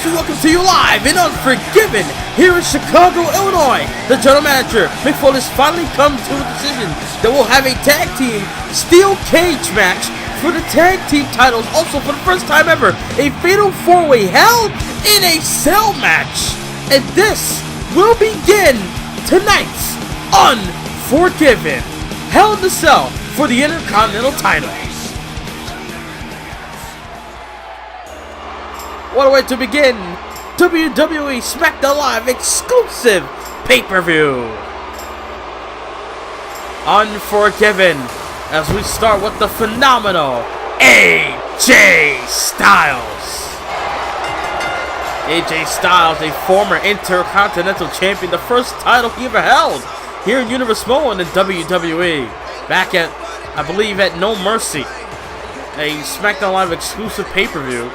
as we welcome to you live in Unforgiven here in Chicago, Illinois. The general manager, Mick Foley, has finally come to a decision that we'll have a tag team steel cage match for the tag team titles. Also, for the first time ever, a fatal four-way Hell in a Cell match. And this will begin tonight's Unforgiven Hell in the Cell for the Intercontinental title. What a way to begin WWE SmackDown Live exclusive pay-per-view. Unforgiven, as we start with the phenomenal AJ Styles. AJ Styles, a former Intercontinental Champion, the first title he ever held here in Universe Mode in the WWE. Back at, I believe, at No Mercy, a SmackDown Live exclusive pay-per-view.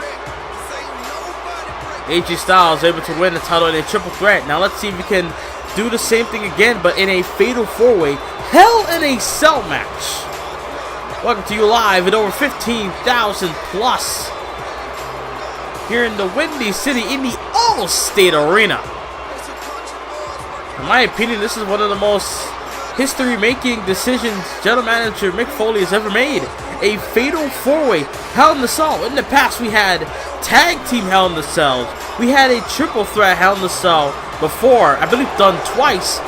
AJ Styles able to win the title in a triple threat. Now let's see if we can do the same thing again, but in a fatal four-way Hell in a Cell match. Welcome to you live at over 15,000 plus here in the Windy City in the All-State Arena. In my opinion, this is one of the most history-making decisions General Manager Mick Foley has ever made. A fatal four-way Hell in the Cell. In the past, we had tag team Hell in the Cells. We had a triple threat Hell in the Cell before, I believe done twice.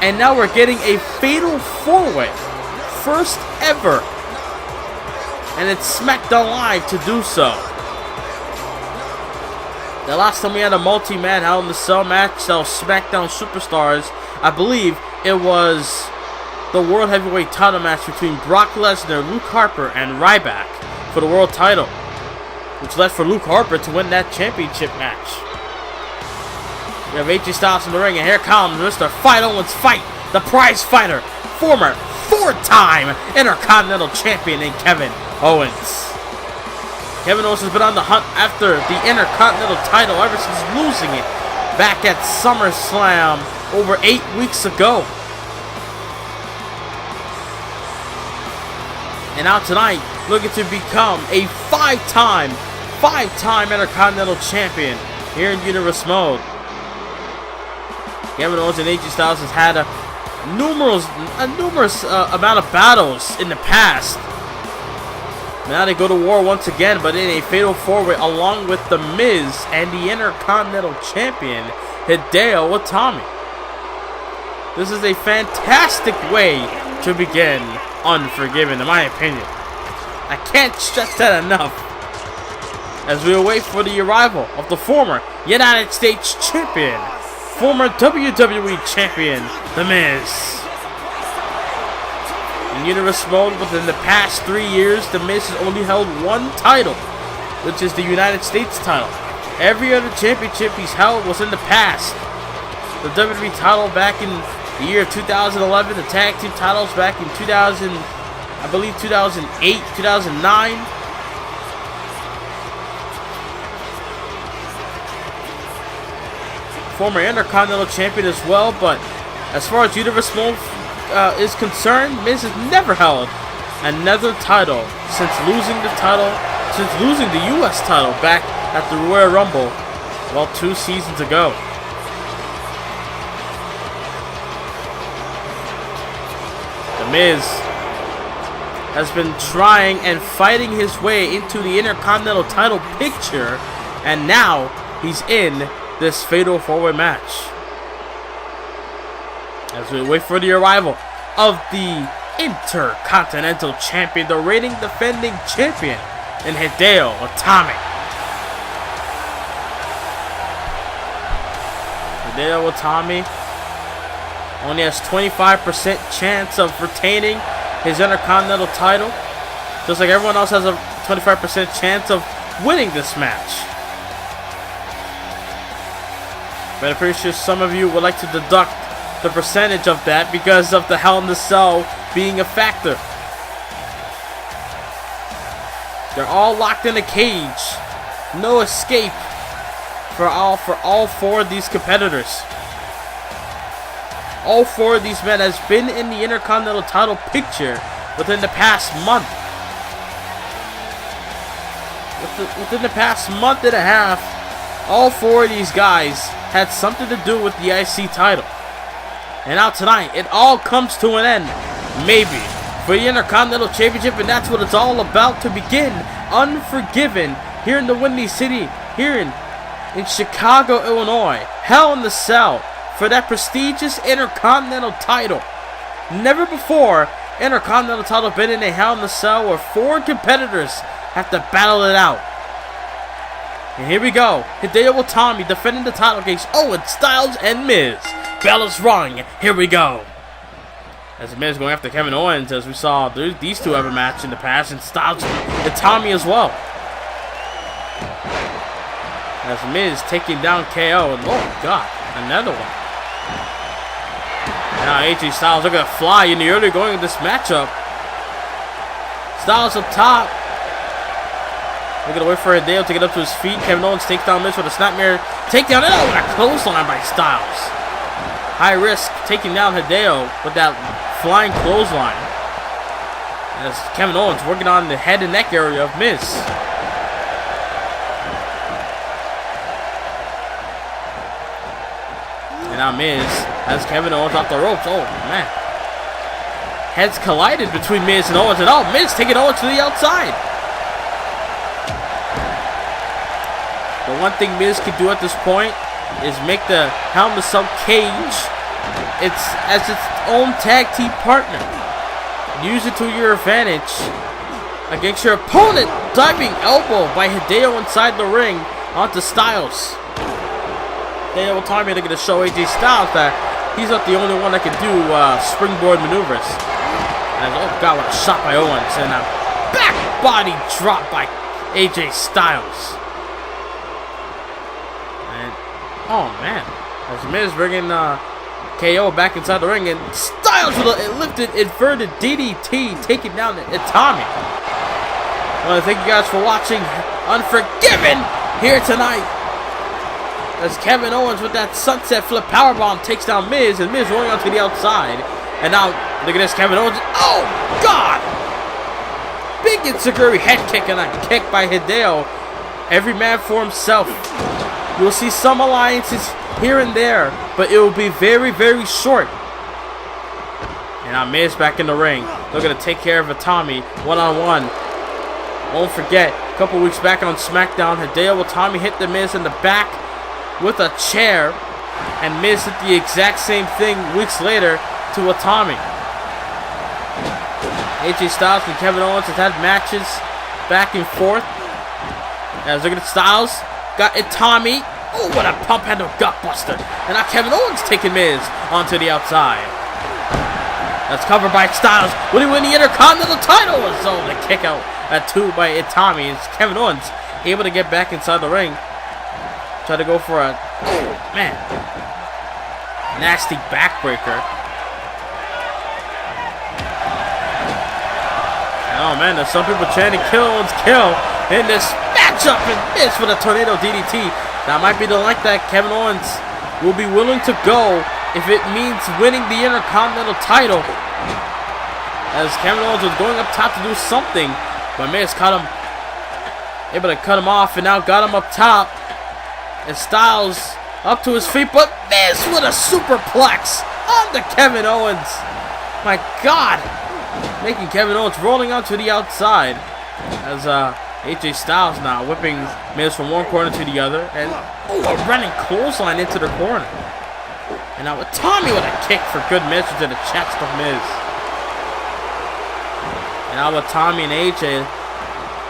And now we're getting a fatal four-way. First ever. And it's SmackDown Live to do so. The last time we had a multi-man Hell in the Cell match, that was SmackDown Superstars. I believe it was the World Heavyweight title match between Brock Lesnar, Luke Harper, and Ryback for the world title, which led for Luke Harper to win that championship match. We have AJ Styles in the ring, and here comes Mr. Fight Owens Fight, the prize fighter, former four-time Intercontinental Champion named Kevin Owens. Kevin Owens has been on the hunt after the Intercontinental title ever since losing it back at SummerSlam over 8 weeks ago. And now tonight, looking to become a five-time Intercontinental Champion here in Universe Mode. Kevin Owens and AJ Styles has had a numerous amount of battles in the past. Now they go to war once again, but in a fatal four-way along with The Miz and the Intercontinental Champion, Hideo Itami. This is a fantastic way to begin Unforgiven, in my opinion. I can't stress that enough. As we await for the arrival of the former United States Champion, former WWE Champion, The Miz. In Universe Mode, within the past 3 years, The Miz has only held one title, which is the United States title. Every other championship he's held was in the past. The WWE title back in the year 2011, the tag team titles back in 2000, I believe 2008, 2009. Former Intercontinental Champion as well, but as far as Universe Mode is concerned, Miz has never held another title since losing the US title back at the Royal Rumble about 2 seasons ago. The Miz has been trying and fighting his way into the Intercontinental title picture, and now he's in this fatal four-way match. As we wait for the arrival of the Intercontinental Champion, the reigning defending champion, in Hideo Itami. Hideo Itami only has 25% chance of retaining his Intercontinental title, just like everyone else has a 25% chance of winning this match. But I'm pretty sure some of you would like to deduct the percentage of that because of the Hell in the Cell being a factor. They're all locked in a cage. No escape for all four of these competitors. All four of these men has been in the Intercontinental title picture within the past month. Within the past month and a half, all 4 of these guys had something to do with the IC title. And now tonight, it all comes to an end. Maybe. For the Intercontinental Championship, and that's what it's all about to begin. Unforgiven. Here in the Windy City. Here in Chicago, Illinois. Hell in the Cell. For that prestigious Intercontinental title. Never before Intercontinental title been in a Hell in the Cell where 4 competitors have to battle it out. And here we go. Hideo Itami defending the title against Owen, Styles, and Miz. Bell is rung. Here we go. As Miz going after Kevin Owens, as we saw these 2 have a match in the past, and Styles and Itami as well. As Miz taking down KO, and oh god, another one. Now AJ Styles looking to fly in the early going of this matchup. Styles up top. Looking to wait for Hideo to get up to his feet. Kevin Owens takes down Miz with a snapmare takedown. And oh, and a clothesline by Styles. High risk taking down Hideo with that flying clothesline. As Kevin Owens working on the head and neck area of Miz. And now Miz has Kevin Owens off the ropes. Oh, man. Heads collided between Miz and Owens. And oh, Miz taking Owens to the outside. The one thing Miz can do at this point is make the Hell in the Cell cage as its own tag team partner. Use it to your advantage against your opponent. Diving elbow by Hideo inside the ring onto Styles. Hideo Itami looking to show AJ Styles that he's not the only one that can do springboard maneuvers. And oh god, what a shot by Owens. And a back body drop by AJ Styles. Oh man, as Miz bringing KO back inside the ring, and Styles with a lifted inverted DDT taking down Itami. I want to thank you guys for watching Unforgiven here tonight. As Kevin Owens with that sunset flip powerbomb takes down Miz, and Miz rolling onto the outside. And now look at this, Kevin Owens. Oh god! Big Itsuguri head kick and a kick by Hideo. Every man for himself. You'll see some alliances here and there, but it will be very, very short. And now Miz back in the ring. Looking to take care of Itami one-on-one. Won't forget, a couple weeks back on SmackDown, Hideo Itami hit the Miz in the back with a chair. And Miz did the exact same thing weeks later to Itami. AJ Styles and Kevin Owens have had matches back and forth. As look at Styles. Got Itami. Oh, what a pump handle gutbuster. And now Kevin Owens taking Miz onto the outside. That's covered by Styles. Will he win the Intercontinental title? So the kick out at 2 by Itami. It's Kevin Owens able to get back inside the ring. Try to go for a, oh man, nasty backbreaker. Oh man, there's some people chanting kill Owens, kill in this matchup, and Miz for the tornado DDT. That might be the length that Kevin Owens will be willing to go if it means winning the Intercontinental title. As Kevin Owens was going up top to do something, but Miz caught him, able to cut him off, and now got him up top. And Styles up to his feet, but Miz with a superplex on to Kevin Owens. My god, making Kevin Owens rolling onto the outside. As AJ Styles now whipping Miz from one corner to the other, and oh, a running clothesline into the corner. And now with Tommy with a kick for good measure to the chest of Miz. And now with Tommy and AJ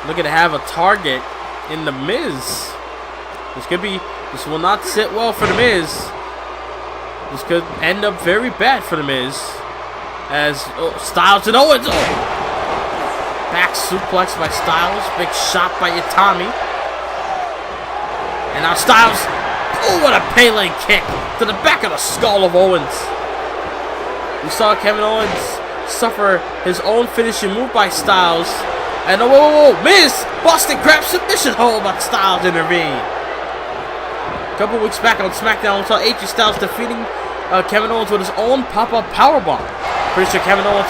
looking to have a target in the Miz. This will not sit well for the Miz. This could end up very bad for the Miz. As Styles and Owens. Oh. Back suplex by Styles. Big shot by Itami. And now Styles. Oh, what a Pele kick to the back of the skull of Owens. We saw Kevin Owens suffer his own finishing move by Styles. And whoa, Miz! Boston Crab submission hold, but Styles intervened. A couple weeks back on SmackDown, we saw AJ Styles defeating Kevin Owens with his own pop-up powerbomb. Pretty sure Kevin Owens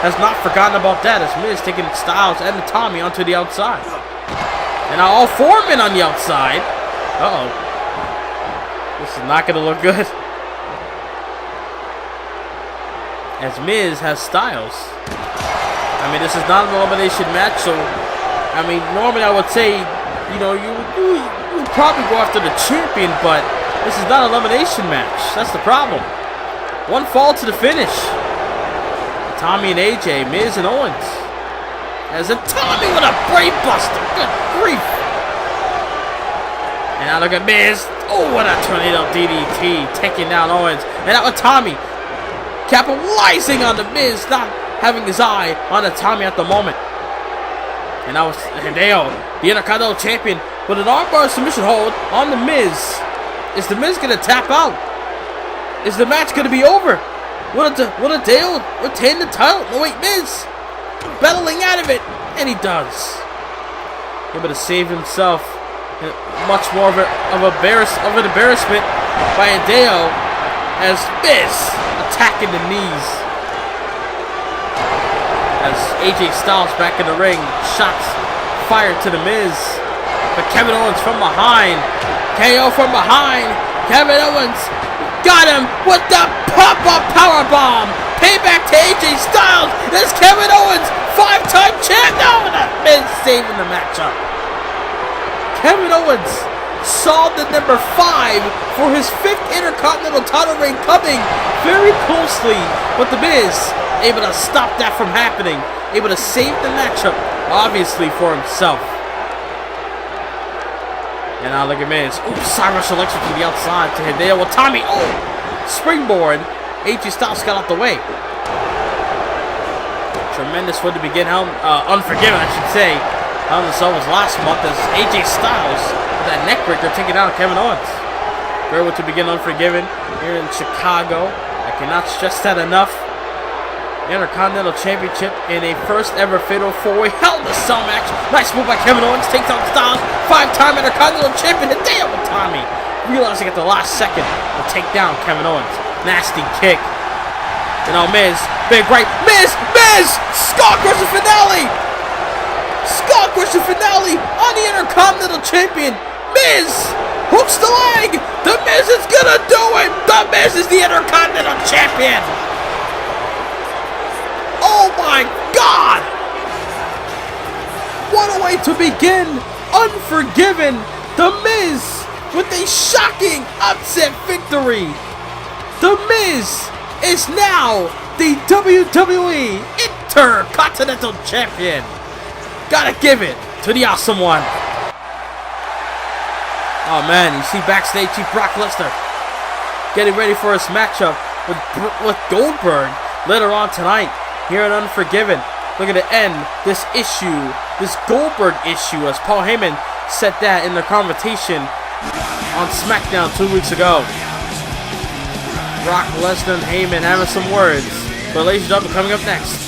has not forgotten about that, as Miz taking Styles and Tommy onto the outside. And now all 4 men on the outside. Uh-oh. This is not gonna look good. As Miz has Styles. I mean, this is not an elimination match, so I mean, normally I would say, you know, you would probably go after the champion, but this is not an elimination match. That's the problem. One fall to the finish. Tommy and AJ, Miz and Owens. As a Tommy with a brain buster. Good grief. And now look at Miz. Oh, what a tornado DDT. Taking down Owens. And now with Tommy. Capitalizing on the Miz. Not having his eye on the Tommy at the moment. And now it's Hideo, the Intercontinental Champion, with an armbar submission hold on the Miz. Is the Miz going to tap out? Is the match going to be over? Will Hideo retain the title? No, wait, Miz battling out of it, and he does. Able to save himself. Much more of an embarrassment by Hideo as Miz attacking the knees. As AJ Styles back in the ring, shots fired to the Miz. But Kevin Owens from behind. KO from behind. Kevin Owens got him with the pop-up powerbomb. Payback to AJ Styles. There's Kevin Owens, 5-time champ. No, that Miz saving the matchup. Kevin Owens saw the number 5 for his 5th Intercontinental title reign coming very closely. But the Miz able to stop that from happening. Able to save the matchup, obviously, for himself. And now look at Miz. Ooh, Cyrus Electric to the outside to Hideo with Tommy. Oh, springboard. AJ Styles got out the way. Tremendous way to begin Unforgiven, I should say. Hell in a Cell was last month as AJ Styles with that neckbreaker taking out Kevin Owens. Great way to begin Unforgiven here in Chicago. I cannot stress that enough. Intercontinental Championship in a first ever Fatal 4-Way Hell in a Cell match. Nice move by Kevin Owens. Takes out Styles. 5-time Intercontinental Champion. Hideo with Tommy. Realizing at the last second to take down Kevin Owens. Nasty kick. And now Miz. Big right. Miz! Skull Crusher finale! Skull Crusher finale on the Intercontinental Champion. Miz hooks the leg. The Miz is gonna do it. The Miz is the Intercontinental Champion. Oh my God! What a way to begin Unforgiven. The Miz with a shocking upset victory. The Miz is now the WWE Intercontinental Champion. Gotta give it to the awesome one. Oh man, you see backstage Chief Brock Lesnar getting ready for his matchup with Goldberg later on tonight. Here at Unforgiven, looking to end this issue, this Goldberg issue, as Paul Heyman said that in the conversation on SmackDown 2 weeks ago. Brock Lesnar and Heyman having some words. But ladies and gentlemen, coming up next,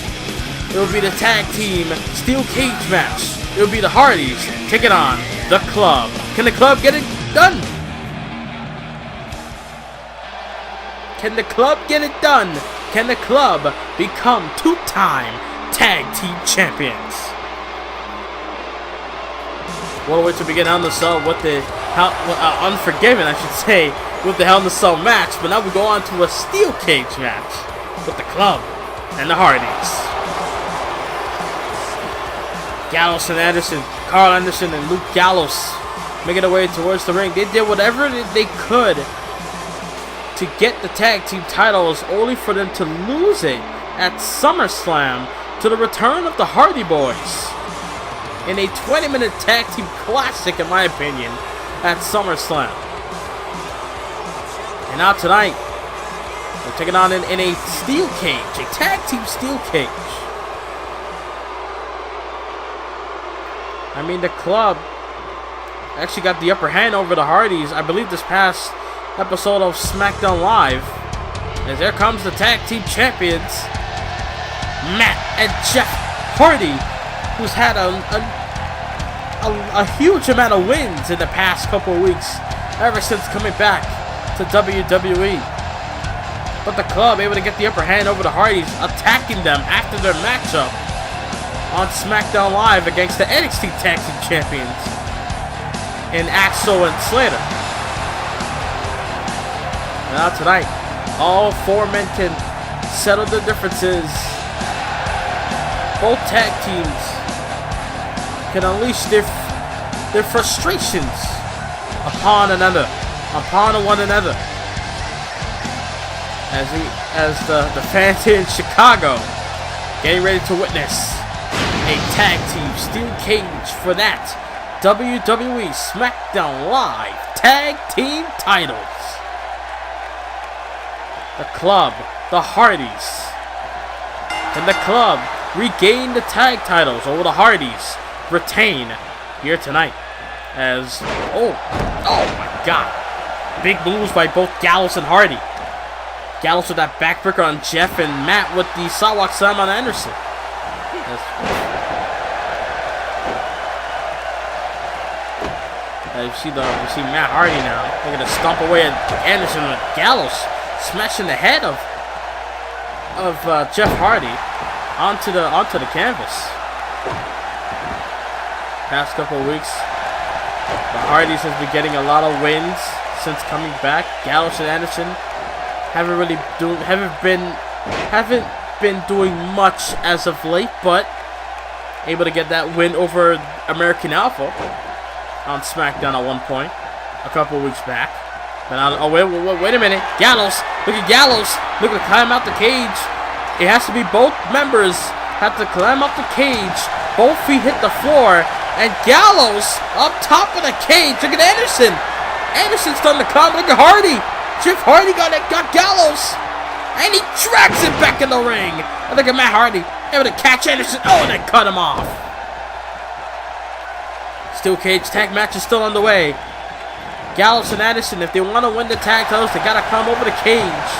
it will be the tag team steel cage match. It will be the Hardys taking on the Club. Can the Club get it done? Can the Club get it done? Can the Club become 2-time tag team champions? What a way to begin Hell in a Cell with the Unforgiven, I should say, with the Hell in a Cell match. But now we go on to a steel cage match with the Club and the Hardys. Gallows and Anderson, Carl Anderson and Luke Gallows making their way towards the ring. They did whatever they could to get the tag team titles, only for them to lose it at SummerSlam to the return of the Hardy Boys in a 20-minute tag team classic, in my opinion, at SummerSlam. And now tonight, they're taking on in a steel cage, a tag team steel cage. I mean, the Club actually got the upper hand over the Hardys, I believe, this past episode of SmackDown Live. As there comes the tag team champions, Matt and Jeff Hardy, who's had a huge amount of wins in the past couple of weeks, ever since coming back to WWE. But the Club able to get the upper hand over the Hardys, attacking them after their matchup on SmackDown Live against the NXT Tag Team Champions in Axel and Slater. Now tonight, all 4 men can settle their differences. Both tag teams can unleash their frustrations upon one another. As the fans here in Chicago getting ready to witness a tag team steel cage for that WWE SmackDown Live Tag Team titles. The Club, the Hardys. Can the Club regain the tag titles, or will the Hardys retain here tonight? As, oh my God. Big moves by both Gallows and Hardy. Gallows with that backbreaker on Jeff, and Matt with the sidewalk slam on Anderson. You see Matt Hardy now. They're gonna stomp away at Anderson with Gallows smashing the head of Jeff Hardy onto the canvas. Past couple of weeks, the Hardys has been getting a lot of wins since coming back. Gallows and Anderson haven't been doing much as of late, but able to get that win over American Alpha on SmackDown at one point a couple of weeks back. But wait a minute, Gallows! Look at Gallows! Look at climb out the cage. It has to be both members have to climb up the cage. Both feet hit the floor, and Gallows up top of the cage. Look at Anderson. Anderson's starting to climb. Look at Hardy. Jeff Hardy got Gallows, and he drags it back in the ring. And look at Matt Hardy able to catch Anderson. Oh, and then cut him off. Steel cage tag match is still underway. Gallows and Anderson, if they want to win the tag titles, they gotta climb over the cage.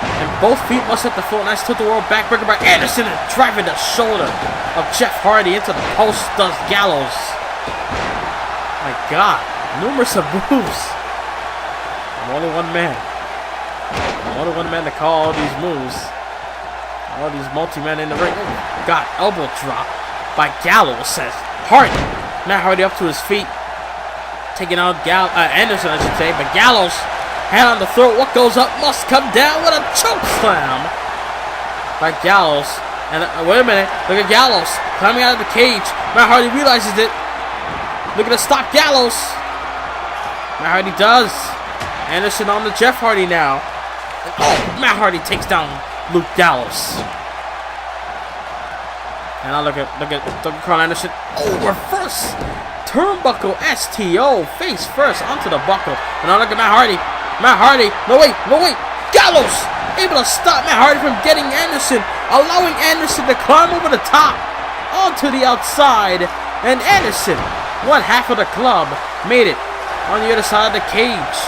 And both feet must hit the floor. Nice tilt-the-world backbreaker by Anderson, and driving the shoulder of Jeff Hardy into the post does Gallows. My God, numerous of moves. I'm only one man. To call all these moves. All these multi-men in the ring. Oh, God, elbow drop by Gallows, says Hardy. Matt Hardy up to his feet. Taking out Anderson, I should say. But Gallows, hand on the throat. What goes up must come down with a choke slam by Gallows. And wait a minute. Look at Gallows climbing out of the cage. Matt Hardy realizes it. Looking to stop Gallows. Matt Hardy does. Anderson on the Jeff Hardy now. And, Matt Hardy takes down Luke Gallows. And now look at Carl Anderson. Reverse turnbuckle STO face first onto the buckle. And now look at Matt Hardy. No wait. Gallows able to stop Matt Hardy from getting Anderson, allowing Anderson to climb over the top onto the outside. And Anderson, one half of the Club, made it on the other side of the cage.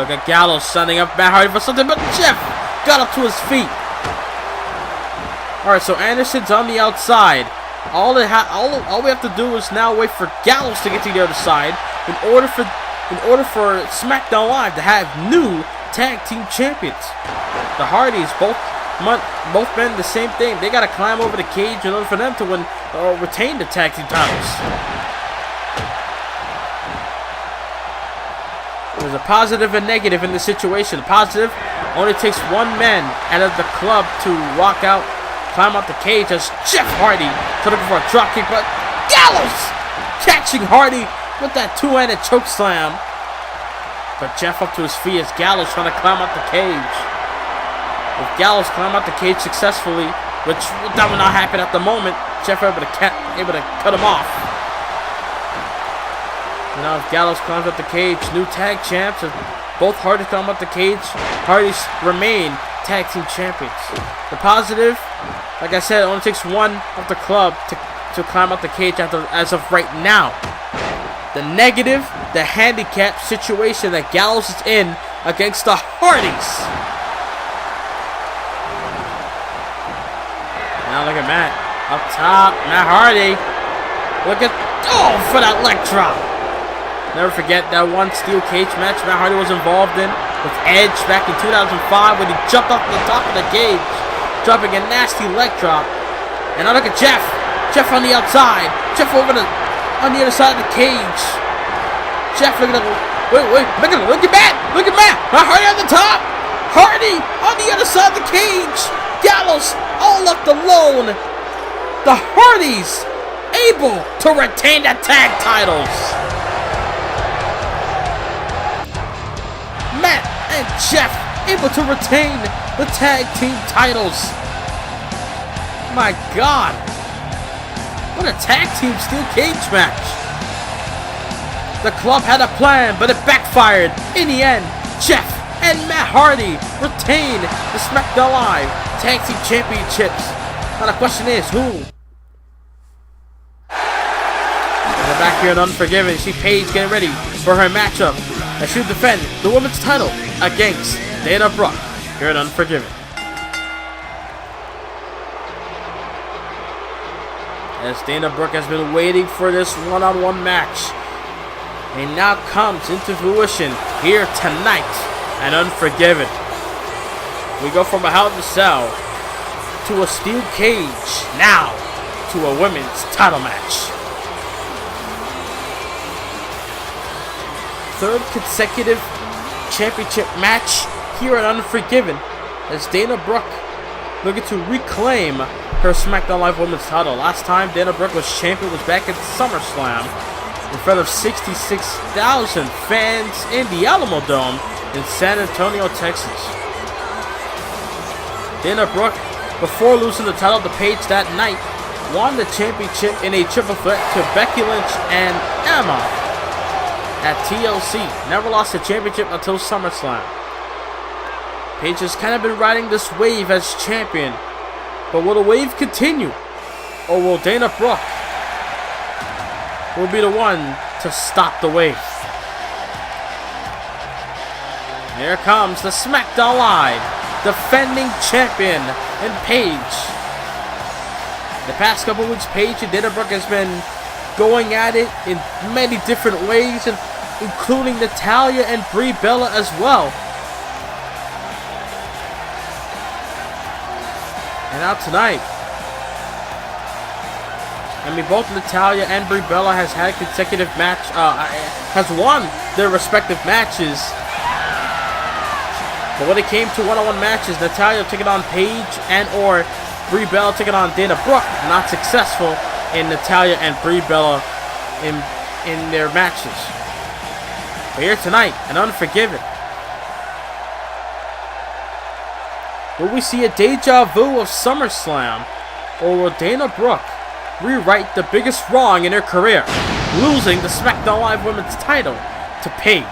Look at Gallows setting up Matt Hardy for something, but Jeff got up to his feet. Alright, so Anderson's on the outside. All we have to do is now wait for Gallows to get to the other side in order for SmackDown Live to have new tag team champions. The Hardys, both men, the same thing. They gotta climb over the cage in order for them to win or retain the tag team titles. There's a positive and negative in this situation. The positive, only takes one man out of the Club to walk out, climb out the cage as Jeff Hardy looking for a dropkick, but Gallows catching Hardy with that two-handed choke slam. But Jeff up to his feet as Gallows trying to climb out the cage. If Gallows climb out the cage successfully, which that will not happen at the moment, Jeff able to cut him off. And now if Gallows climbs up the cage, new tag champs. If both Hardys climb up the cage, Hardys remain tag team champions. The positive, like I said, it only takes one of the Club to climb up the cage as of right now. The negative, the handicap situation that Gallows is in against the Hardys. Now look at Matt. Up top, Matt Hardy. Look at, for that leg drop. Never forget that one steel cage match Matt Hardy was involved in with Edge back in 2005 when he jumped off the top of the cage, dropping a nasty leg drop. And now look at Jeff. Jeff on the outside. Jeff on the other side of the cage. Jeff looking to Wait. Look at Matt. Look at Matt. Hardy on the top. Hardy on the other side of the cage. Gallows all left alone. The Hardys able to retain the tag titles. Matt and Jeff able to retain the tag team titles. My God. What a tag team steel cage match. The club had a plan, but it backfired. In the end, Jeff and Matt Hardy retain the SmackDown Live Tag Team Championships. Now the question is, who? We're back here in Unforgiven. She Paige getting ready for her matchup as she'll defend the women's title against Dana Brooke here at Unforgiven. As Dana Brooke has been waiting for this one-on-one match, and now comes into fruition here tonight at Unforgiven. We go from a Hell in a Cell to a steel cage, now to a women's title match. Third consecutive championship match here at Unforgiven as Dana Brooke looking to reclaim her SmackDown Live Women's title. Last time Dana Brooke was champion was back at SummerSlam in front of 66,000 fans in the Alamo Dome in San Antonio, Texas. Dana Brooke, before losing the title to Paige that night, won the championship in a triple threat to Becky Lynch and Emma at TLC. Never lost the championship until SummerSlam. Paige has kind of been riding this wave as champion, but will the wave continue, or will Dana Brooke will be the one to stop the wave? Here comes the SmackDown Live defending champion in Paige. The past couple weeks, Paige and Dana Brooke has been going at it in many different ways, including Natalya and Brie Bella as well. And now tonight, both Natalya and Brie Bella has had consecutive has won their respective matches. But when it came to one-on-one matches, Natalya taking on Paige or Brie Bella taking on Dana Brooke, not successful in Natalya and Brie Bella in their matches. But here tonight, an Unforgiven. Will we see a deja vu of SummerSlam, or will Dana Brooke rewrite the biggest wrong in her career, losing the SmackDown Live Women's title to Paige?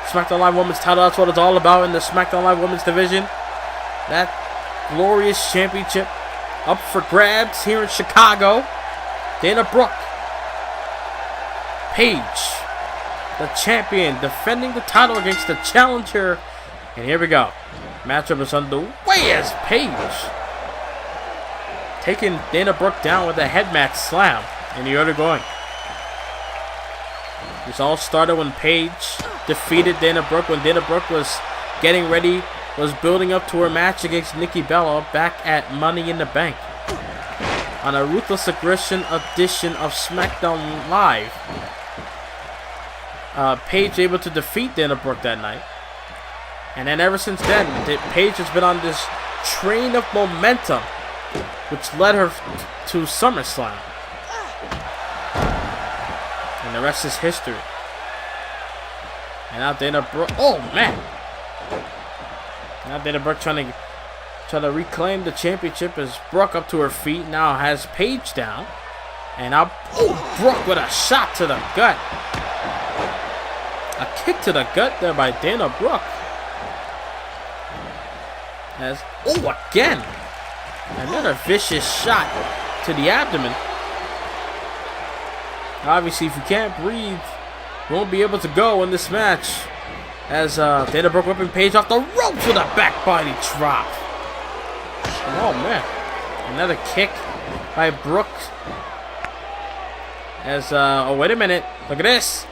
SmackDown Live Women's title, that's what it's all about in the SmackDown Live Women's division. That glorious championship up for grabs here in Chicago. Dana Brooke, Paige, the champion, defending the title against the challenger. And here we go. Matchup is underway as Paige taking Dana Brooke down with a headmat slam in the order going. This all started when Paige defeated Dana Brooke when Dana Brooke was getting ready, was building up to her match against Nikki Bella back at Money in the Bank. On a Ruthless Aggression edition of SmackDown Live, Paige able to defeat Dana Brooke that night. And then ever since then, Paige has been on this train of momentum, which led her to SummerSlam. And the rest is history. And now Dana Brooke, oh man! Now Dana Brooke trying to reclaim the championship as Brooke up to her feet, now has Paige down. And now, Brooke with a shot to the gut. A kick to the gut there by Dana Brooke. As, again! Another vicious shot to the abdomen. Obviously, if you can't breathe, you won't be able to go in this match. As Dana Brooke whipping Paige off the ropes with a back body drop. Oh man. Another kick by Brooke. As, wait a minute. Look at this.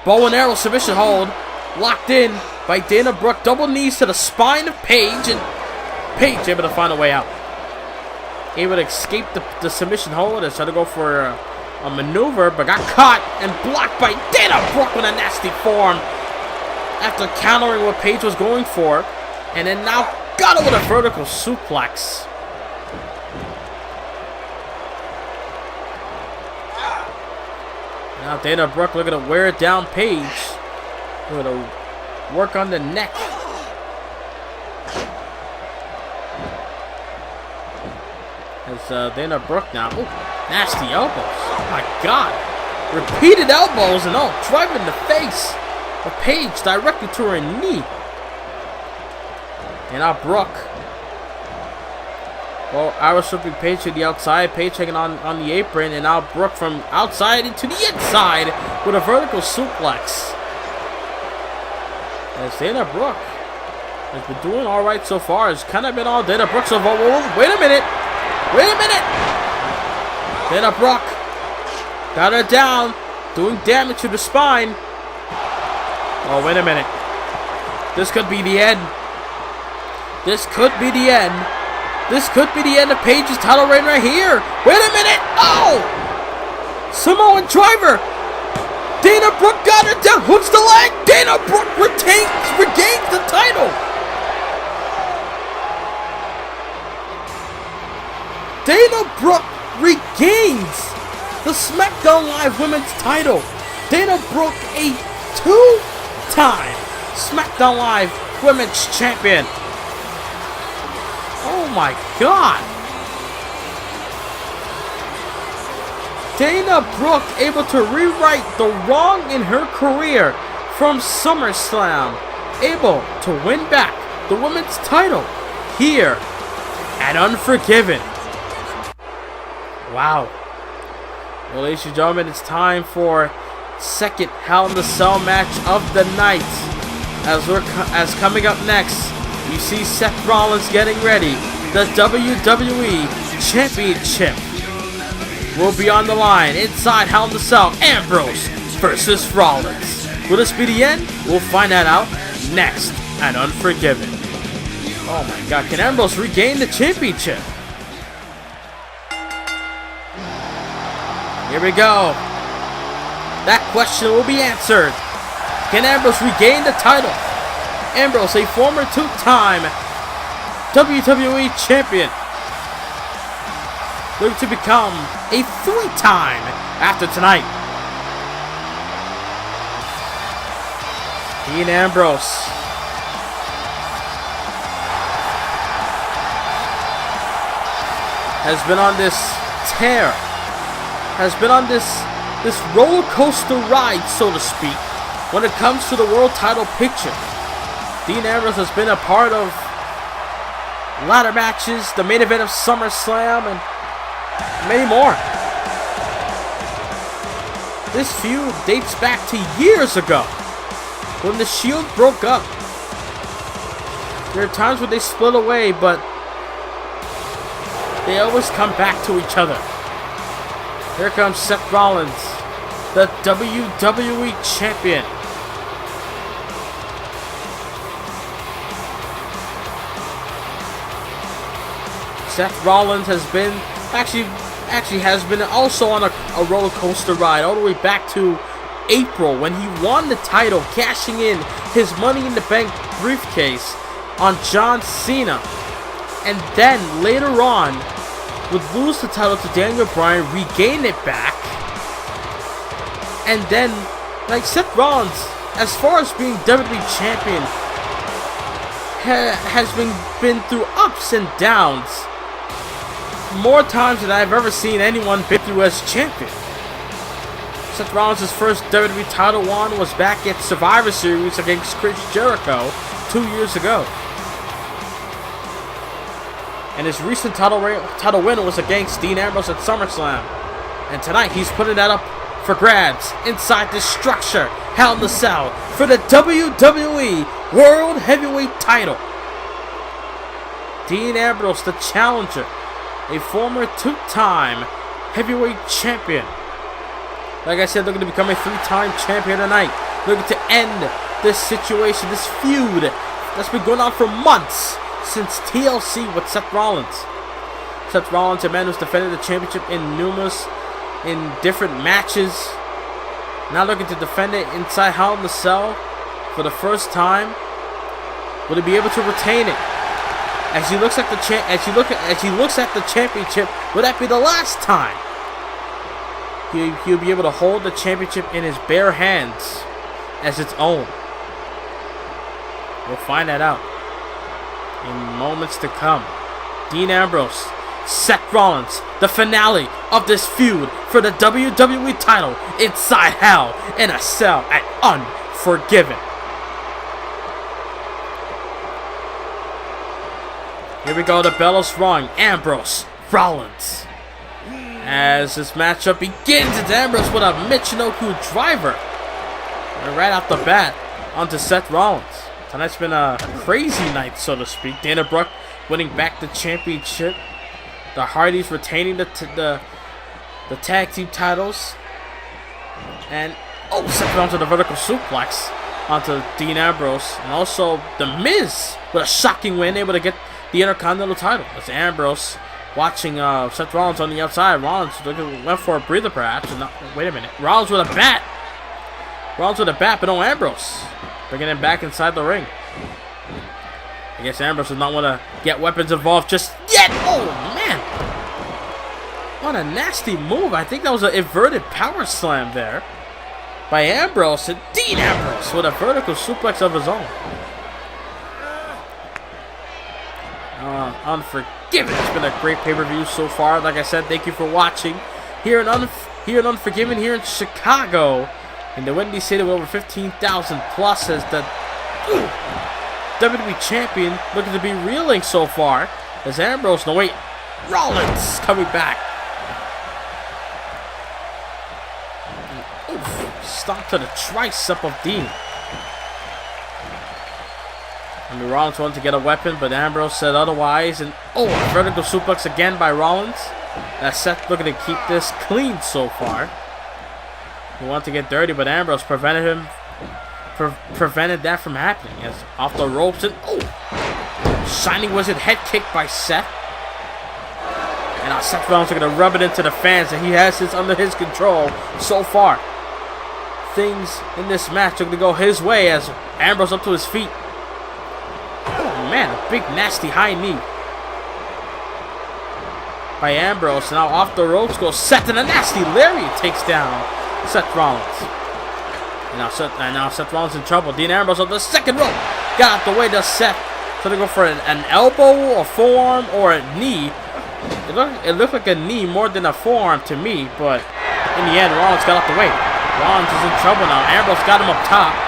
Bow and arrow submission hold. Locked in by Dana Brooke. Double knees to the spine of Paige. And Paige able to find a way out. Able to escape the submission hold. As trying to go for a maneuver, but got caught and blocked by Dana Brooke with a nasty form after countering what Paige was going for, and then now got it with a vertical suplex. Now Dana Brooke looking to wear down Paige. Looking to work on the neck. As Dana Brooke now. Oh, nasty elbows. Oh my God. Repeated elbows and driving the face of Paige directly to her knee. And now Brooke. Well, Irish slipping Paige to the outside. Paige taking on the apron. And now Brooke from outside into the inside with a vertical suplex. As Dana Brooke has been doing alright so far. It's kind of been all Dana Brooke so far. Wait a minute. Wait a minute. Dana Brooke got her down. Doing damage to the spine. Oh, wait a minute. This could be the end. This could be the end. This could be the end of Paige's title reign right here. Wait a minute. Oh! Samoan driver. Dana Brooke got her down. Hooks the leg. Dana Brooke regains the title. Dana Brooke regains the SmackDown Live Women's title. Dana Brooke, a two-time SmackDown Live Women's Champion. Oh my God. Dana Brooke able to rewrite the wrong in her career from SummerSlam. Able to win back the women's title here at Unforgiven. Wow. Well, ladies and gentlemen, it's time for second Hell in the Cell match of the night. As coming up next, you see Seth Rollins getting ready. The WWE Championship will be on the line inside Hell in the Cell. Ambrose versus Rollins. Will this be the end? We'll find that out next at Unforgiven. Oh my God, can Ambrose regain the championship? Here we go. That question will be answered. Can Ambrose regain the title? Ambrose, a former two-time WWE champion, looking to become a three-time after tonight. Dean Ambrose has been on this tear, has been on this roller coaster ride, so to speak, when it comes to the world title picture. Dean Ambrose has been a part of ladder matches, the main event of SummerSlam, and many more. This feud dates back to years ago, when the Shield broke up. There are times when they split away, but they always come back to each other. Here comes Seth Rollins, the WWE Champion. Seth Rollins has been actually has been also on a roller coaster ride all the way back to April when he won the title, cashing in his Money in the Bank briefcase on John Cena, and then later on would lose the title to Daniel Bryan, regain it back, and then, like, Seth Rollins, as far as being WWE Champion, has been through ups and downs more times than I've ever seen anyone been through as champion. Seth Rollins' first WWE title win was back at Survivor Series against Chris Jericho 2 years ago. And his recent title win was against Dean Ambrose at SummerSlam. And tonight he's putting that up for grabs inside this structure, Hell in the Cell, for the WWE World Heavyweight title. Dean Ambrose, the challenger, a former two-time heavyweight champion. Like I said, looking to become a three-time champion tonight. Looking to end this situation, this feud that's been going on for months since TLC with Seth Rollins. Seth Rollins, a man who's defended the championship in numerous in different matches. Now looking to defend it inside Hell in the Cell for the first time. Will he be able to retain it? As he looks at the championship, will that be the last time he'll be able to hold the championship in his bare hands as its own? We'll find that out in moments to come. Dean Ambrose, Seth Rollins, the finale of this feud for the WWE title inside Hell in a Cell at Unforgiven. Here we go, the bell is rung. Ambrose, Rollins. As this matchup begins, it's Ambrose with a Michinoku driver. And right off the bat, onto Seth Rollins. Tonight's been a crazy night, so to speak. Dana Brooke winning back the championship. The Hardys retaining the tag team titles. And, Seth Rollins with a vertical suplex onto Dean Ambrose. And also, The Miz with a shocking win, able to get the Intercontinental title. As Ambrose watching Seth Rollins on the outside. Rollins went for a breather perhaps. And wait a minute. Rollins with a bat. But no Ambrose. Bringing him back inside the ring. I guess Ambrose does not want to get weapons involved just yet. Oh, man. What a nasty move. I think that was an inverted power slam there by Ambrose. And Dean Ambrose with a vertical suplex of his own. Unforgiven. It's been a great pay-per-view so far. Like I said, thank you for watching. Here in Unforgiven, here in Chicago, in the Windy City with over 15,000 plus, as the WWE Champion looking to be reeling so far. As Ambrose, no wait, Rollins coming back. Stomp to the tricep of Dean. And Rollins wanted to get a weapon, but Ambrose said otherwise. And a vertical suplex again by Rollins. That's Seth looking to keep this clean so far. He wanted to get dirty, but Ambrose prevented that from happening. As off the ropes and Shining Wizard head kick by Seth. And now Seth Rollins are going to rub it into the fans, and he has this under his control so far. Things in this match are going to go his way as Ambrose up to his feet. Man, a big nasty high knee by Ambrose. Now off the ropes goes Seth, and a nasty lariat takes down Seth Rollins. And now Seth Rollins in trouble. Dean Ambrose on the second rope. Got out the way to Seth. So they go for an elbow, a forearm, or a knee. It looked like a knee more than a forearm to me, but in the end, Rollins got out the way. Rollins is in trouble now. Ambrose got him up top.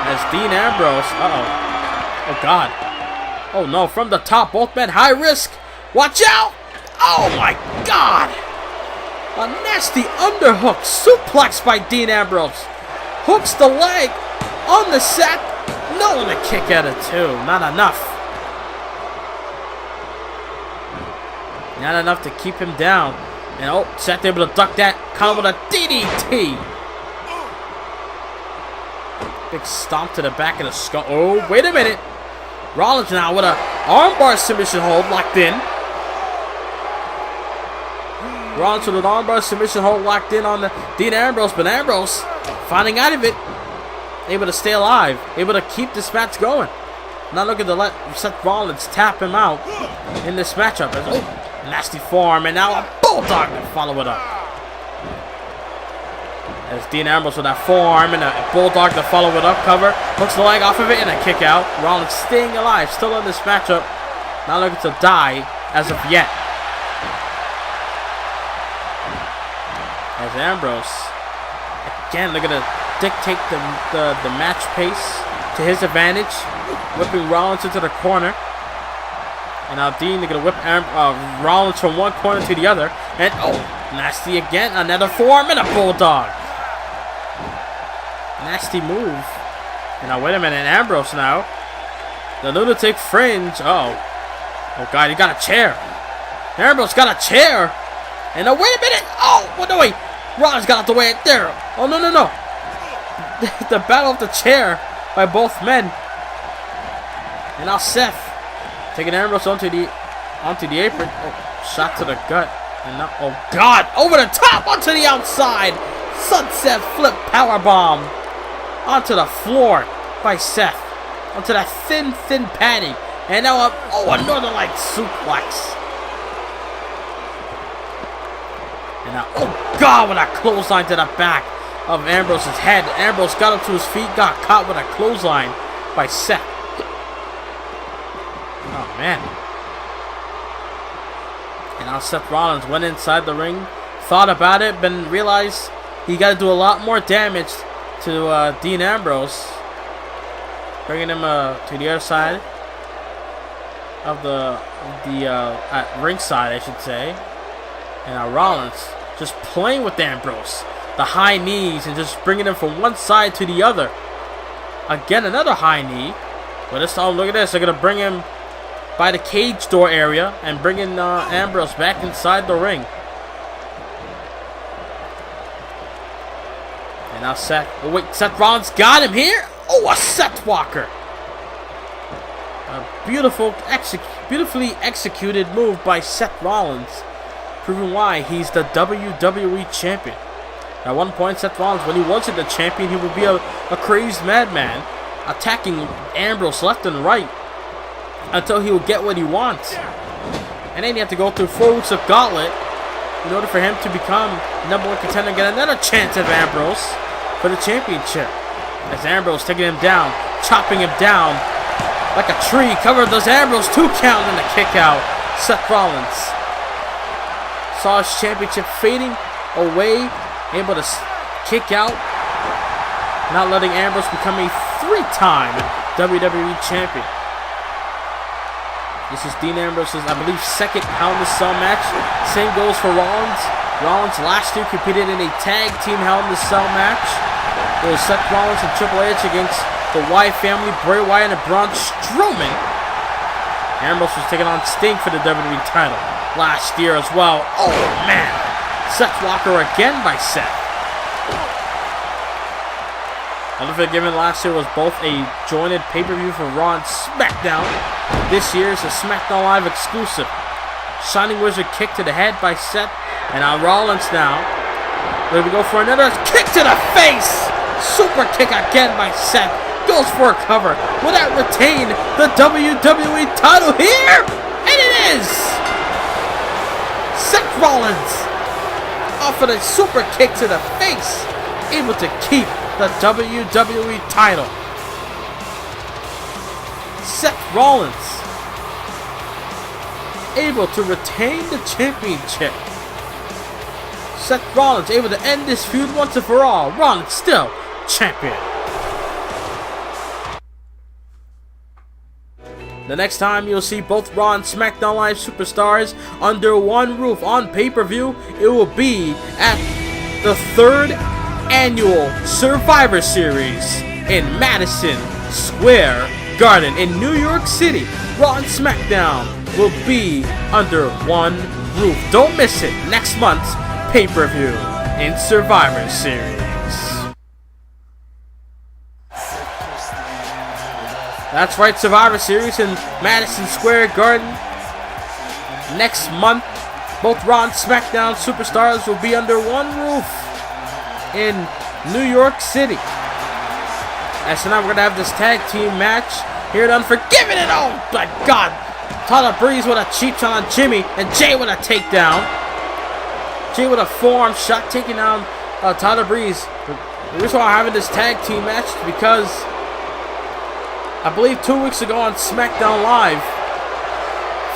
As Dean Ambrose, oh God. Oh no, from the top, both men high risk. Watch out! Oh my God! A nasty underhook suplex by Dean Ambrose. Hooks the leg on the sack. No, and a kick out of two. Not enough. Not enough to keep him down. And Seth able to duck that combo with a DDT. Big stomp to the back of the skull. Oh, wait a minute. Rollins now with a armbar submission hold locked in. Rollins with an armbar submission hold locked in on the Dean Ambrose, but Ambrose finding out of it, able to stay alive, able to keep this match going. Not looking to let Seth Rollins tap him out in this matchup. Nasty forearm, and now a bulldog to follow it up. As Dean Ambrose with that forearm and a bulldog to follow it up, cover, hooks the leg off of it and a kick out. Rollins staying alive, still in this matchup, not looking to die as of yet. As Ambrose, again, looking to dictate the match pace to his advantage, whipping Rollins into the corner. And now Dean, they're going to whip Rollins from one corner to the other. And, nasty again, another forearm and a bulldog. Nasty move. And now, wait a minute, Ambrose now. The lunatic fringe. Oh God, he got a chair. Ambrose got a chair. And now, wait a minute. No, wait. Rollins got out the way there. Oh, no. The battle of the chair by both men. And now Seth taking Ambrose onto the apron. Shot to the gut. And now, oh God, over the top, onto the outside. Sunset flip powerbomb onto the floor by Seth. Onto that thin padding. And now, another like suplex. And now, oh God, with a clothesline to the back of Ambrose's head. Ambrose got up to his feet, got caught with a clothesline by Seth. Oh man. And now Seth Rollins went inside the ring, thought about it, but realized he got to do a lot more damage to Dean Ambrose, bringing him to the other side of the at ringside, I should say. And Rollins just playing with Ambrose, the high knees, and just bringing him from one side to the other. Again, another high knee. But this time, look at this. They're gonna bring him by the cage door area and bringing Ambrose back inside the ring. And now Seth. Oh wait, Seth Rollins got him here. Oh, a Seth Walker. A beautifully executed move by Seth Rollins, proving why he's the WWE Champion. At one point, Seth Rollins, when he wasn't the champion, he would be a crazed madman, attacking Ambrose left and right until he would get what he wants. And then you have to go through 4 weeks of gauntlet in order for him to become #1 contender and get another chance at Ambrose for the championship. As Ambrose taking him down, chopping him down like a tree. Covered those Ambrose 2 count and a kick out. Seth Rollins saw his championship fading away, able to kick out, not letting Ambrose become a 3-time WWE Champion. This is Dean Ambrose's, I believe, second Hell in a Cell match. Same goes for Rollins. Rollins last year competed in a tag team Hell in a Cell match. It was Seth Rollins and Triple H against the Wyatt family, Bray Wyatt and Braun Strowman. Ambrose was taking on Sting for the WWE title last year as well. Oh man, Seth Walker again by Seth. Unforgiven last year was both a jointed pay-per-view for Raw and SmackDown. This year is a SmackDown Live exclusive. Shining Wizard kick to the head by Seth. And on Rollins now. There we go for another kick to the face. Super kick again by Seth. Goes for a cover. Will that retain the WWE title here? And it is! Seth Rollins off of a super kick to the face. Able to keep the WWE title. Seth Rollins able to retain the championship. Seth Rollins able to end this feud once and for all. Rollins still champion. The next time you'll see both Raw and SmackDown Live superstars under one roof on pay-per-view, it will be at the 3rd annual Survivor Series in Madison Square Garden in New York City. Raw and SmackDown will be under one roof. Don't miss it. Next month's pay-per-view in Survivor Series. That's right, Survivor Series in Madison Square Garden. Next month, both Raw and SmackDown superstars will be under one roof in New York City. And tonight we're going to have this tag team match here at Unforgiven. And oh my God, Tyler Breeze with a cheap shot on Jimmy, and Jay with a takedown. Jay with a forearm shot taking down Tyler Breeze. The reason why I'm having this tag team match is because I believe 2 weeks ago on SmackDown Live,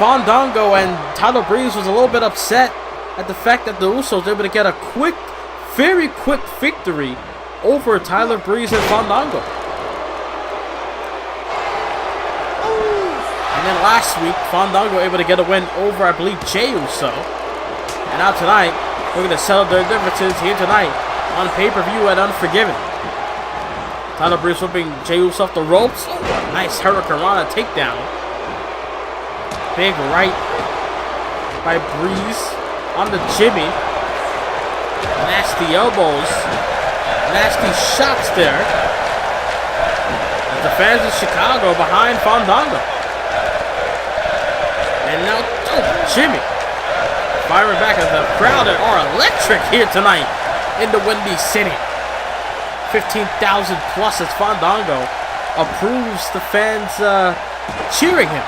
Fandango and Tyler Breeze was a little bit upset at the fact that the Usos were able to get a very quick victory over Tyler Breeze and Fandango. And then last week, Fandango able to get a win over, I believe, Jey Uso. And now tonight, we're going to settle their differences here tonight on pay-per-view at Unforgiven. Tyler Breeze whipping Jey Uso off the ropes. Oh, nice Hurricanrana takedown. Big right by Breeze on the Jimmy. Nasty elbows. Nasty shots there. As the fans of Chicago behind Fandango. And now, oh, Jimmy. firing back as the crowd are electric here tonight in the Windy City. 15,000 plus as Fandango approves the fans cheering him.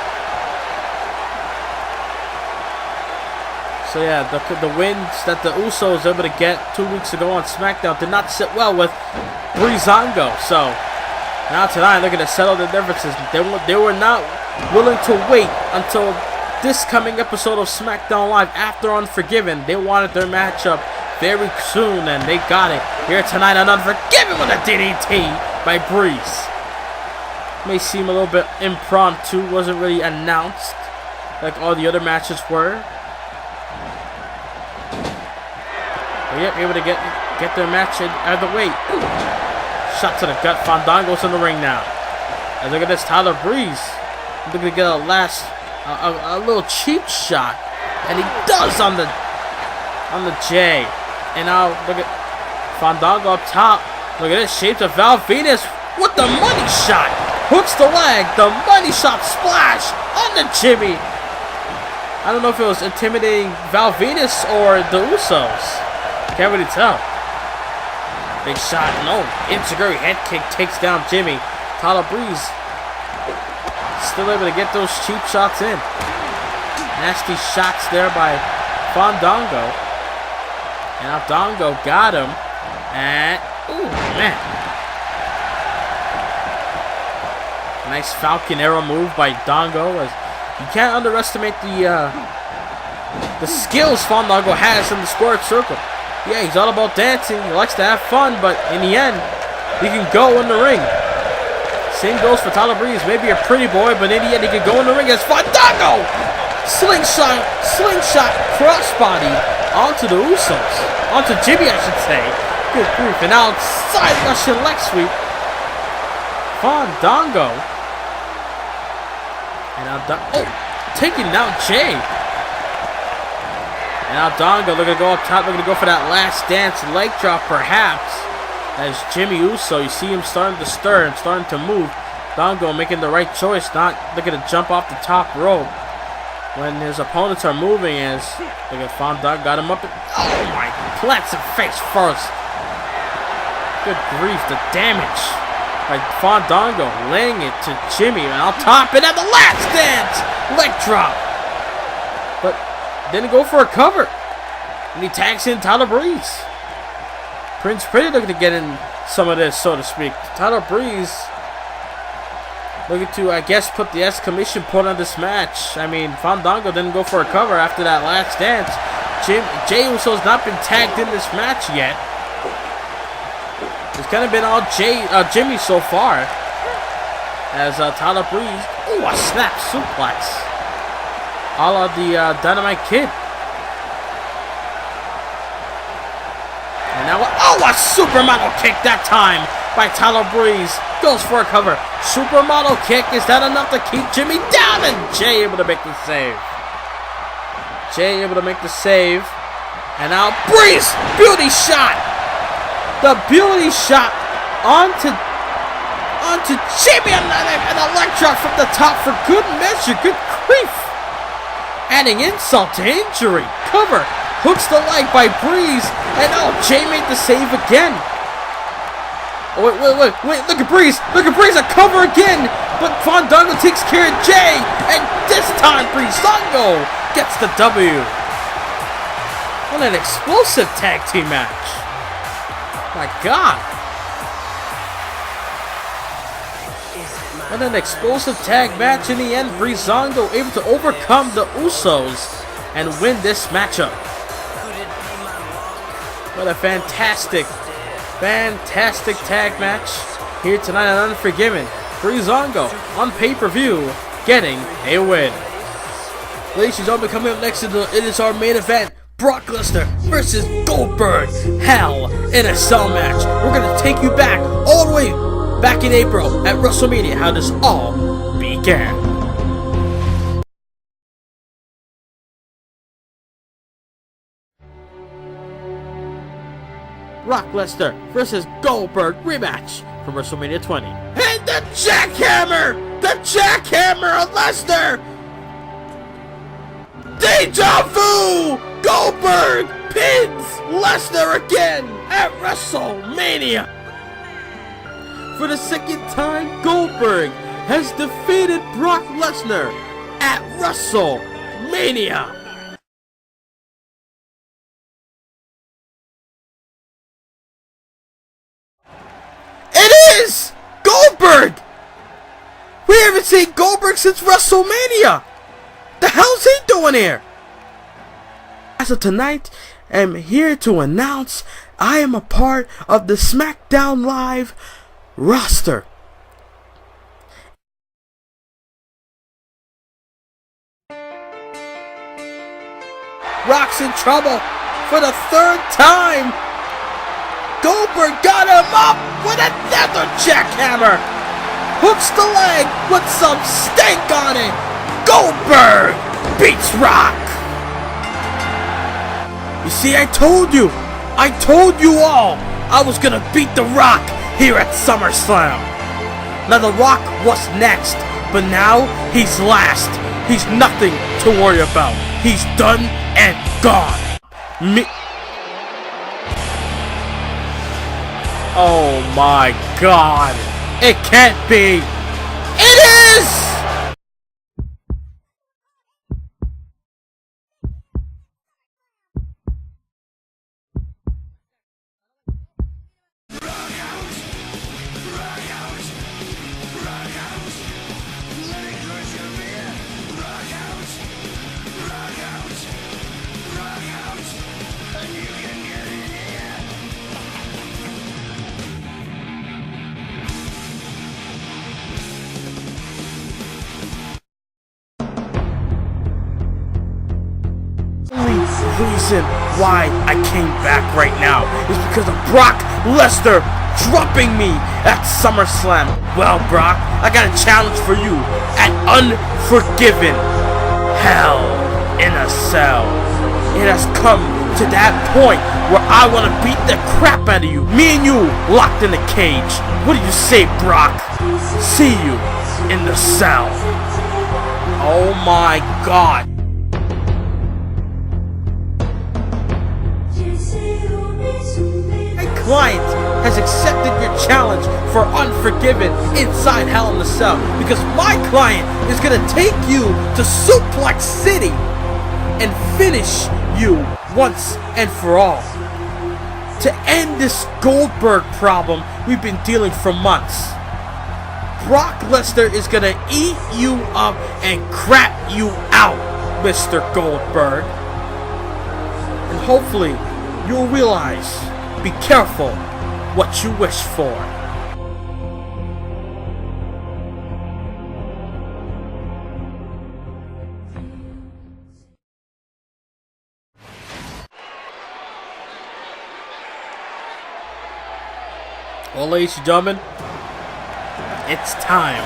So yeah, the wins that the Usos were able to get 2 weeks ago on SmackDown did not sit well with Breezango. So now tonight, looking to settle the differences. They were not willing to wait until this coming episode of SmackDown Live after Unforgiven. They wanted their matchup very soon, and they got it here tonight on Unforgiven with a DDT by Breeze. May seem a little bit impromptu, wasn't really announced like all the other matches were. But yep, able to get their match out of the way. Ooh. Shot to the gut. Fandango's in the ring now. And look at this, Tyler Breeze looking to get a little cheap shot, and he does on the J. And now look at Fandango up top. Look at this, shaped of Val Venus with the money shot. Hooks the leg. The money shot splash on the Jimmy. I don't know if it was intimidating Val Venus or the Usos. Can't really tell. Big shot, no. Insecure head kick takes down Jimmy. Tyler Breeze still able to get those cheap shots in. Nasty shots there by Fandango. And now Dongo got him. And, ooh, man. Nice Falcon Arrow move by Dongo. As you can't underestimate the skills Fandango has in the squared circle. Yeah, he's all about dancing. He likes to have fun, but in the end, he can go in the ring. Same goes for Tyler Breeze. Maybe a pretty boy, but in the end, he can go in the ring as Fandango! Slingshot, crossbody onto the Usos. Onto Jimmy, I should say. Good grief. And now side Russian leg sweep. Fandango. And now, taking down Jay. And now Dongo looking to go up top, looking to go for that last dance leg drop perhaps. As Jimmy Uso, you see him starting to stir and starting to move. Dongo making the right choice, not looking to jump off the top rope when his opponents are moving. As look at Fandango, got him up. Oh my, plants him face first. Good grief, the damage by Fandango, laying it to Jimmy. And I'll top it at the last dance leg drop. But didn't go for a cover. And he tags in Tyler Breeze. Prince Pretty looking to get in some of this, so to speak. Tyler Breeze looking to, I guess, put the exclamation point on this match. I mean, Fandango didn't go for a cover after that last dance. Jay Uso's not been tagged in this match yet. It's kind of been all Jimmy so far. As Tyler Breeze, ooh, a snap suplex. All of the Dynamite Kid. And now, oh, a supermodel kick that time by Tyler Breeze. Goes for a cover. Supermodel kick. Is that enough to keep Jimmy down? And Jay able to make the save. Jay able to make the save. And now Breeze. Beauty shot. The beauty shot onto Jimmy. And a leg drop from the top for good measure. Good grief. Adding insult to injury. Cover. Hooks the leg by Breeze. And oh, Jay made the save again. Oh, wait. Look at Breeze. Look at Breeze. A cover again. But Fandango takes care of Jay. And this time, Breezango gets the W. What an explosive tag team match. My God. What an explosive tag match in the end. Breezango able to overcome the Usos and win this matchup. What a fantastic tag match here tonight on Unforgiven. Breezango on pay-per-view getting a win. Ladies and gentlemen, coming up next it is our main event. Brock Lesnar versus Goldberg. Hell in a Cell match. We're going to take you back all the way back in April at WrestleMania, how this all began. Brock Lesnar versus Goldberg rematch from WrestleMania 20. And the jackhammer! The jackhammer of Lesnar! Deja vu! Goldberg pins Lesnar again at WrestleMania. For the second time, Goldberg has defeated Brock Lesnar at WrestleMania. It is Goldberg! We haven't seen Goldberg since WrestleMania! The hell's he doing here? As of tonight, I'm here to announce I am a part of the SmackDown Live roster. Rock's in trouble for the third time. Goldberg got him up with another jackhammer. Hooks the leg with some stank on it. Goldberg beats Rock. You see, I told you all I was gonna beat The Rock here at SummerSlam. Now The Rock was next, but now he's last. He's nothing to worry about. He's done and gone. Oh my God. It can't be. It is! Reason why I came back right now is because of Brock Lesnar dropping me at SummerSlam. Well, Brock, I got a challenge for you at Unforgiven. Hell in a Cell. It has come to that point where I want to beat the crap out of you. Me and you locked in a cage. What do you say, Brock? See you in the cell. Oh my God. Client has accepted your challenge for Unforgiven inside Hell in the Cell because my client is going to take you to Suplex City and finish you once and for all. To end this Goldberg problem we've been dealing for months, Brock Lesnar is going to eat you up and crap you out, Mr. Goldberg. And hopefully you'll realize, be careful what you wish for. Well, ladies and gentlemen, it's time.